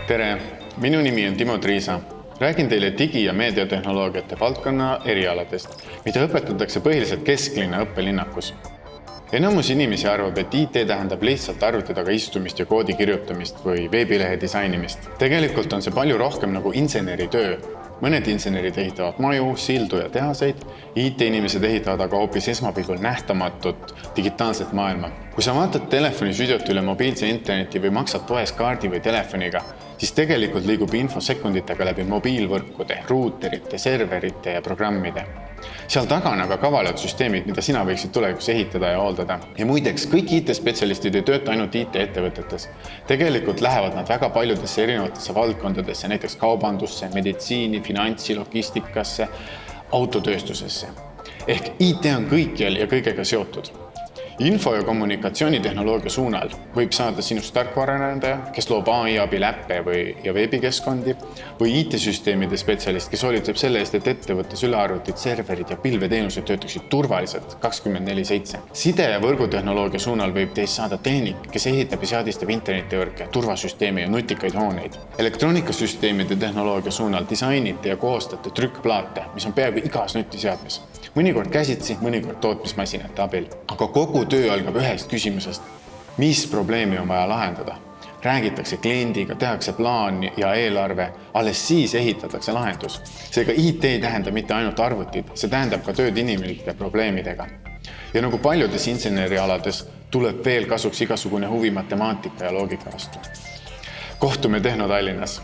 Tere, minu nimi on Timo Triisa. Räägin teile digi- ja meediatehnoloogiate valdkonna erialadest, mida õpetatakse põhiliselt kesklinna õppelinnakus. Enamus inimesi arvab, et IT tähendab lihtsalt arvuti taga istumist ja koodi kirjutamist või veebilehe disainimist. Tegelikult on see palju rohkem nagu inseneritöö. Mõned insenerid ehitavad maju, sildu ja tehaseid, IT-inimesed ehitavad aga hoopis esmapilgul nähtamatut digitaalset maailma. Kui sa vaatad telefonis videot üle mobiilse interneti või maksad poes kaardi või telefoniga, siis tegelikult liigub info sekunditega läbi mobiilvõrkude, ruuterite, serverite ja programmide. Seal taga on aga kavalad süsteemid, mida sina võiksid tulevikus ehitada ja hooldada. Ja muideks, kõik IT-spetsialistid ei tööta ainult IT-ettevõtetes. Tegelikult lähevad nad väga paljudesse erinevatesse valdkondadesse, näiteks kaubandusse, meditsiini, finantsi, logistikasse, autotööstusesse. Ehk IT on kõikjal ja kõigega seotud. Info- ja kommunikatsioonitehnoloogia suunal võib saada sinust tarkvaraarendaja, kes loob AI abil äppe ja veebikeskkondi, või IT-süsteemide spetsialist, kes hoolitseb selle eest, et ettevõtte sülearvutid, serverid ja pilveteenused töötaksid turvaliselt 24/7. Side- ja võrgutehnoloogia suunal võib teist saada tehnik, kes ehitab ja seadistab internetivõrke, turvasüsteemi ja nutikaid hooneid. Elektroonikasüsteemide tehnoloogia suunal disainite ja koostate trükkplaate, mis on peaaegu igas nutiseadmes. Mõnikord käsitsi, mõnikord tootmismasinate abil. Aga kogu töö algab ühest küsimusest. Mis probleemi on vaja lahendada? Räägitakse kliendiga, tehakse plaan ja eelarve, alles siis ehitatakse lahendus. Seega IT ei tähenda mitte ainult arvutid, see tähendab ka tööd inimlike probleemidega. Ja nagu paljudes insenerialades tuleb veel kasuks igasugune huvi matemaatika ja loogika vastu. Kohtume Tehno Tallinnas.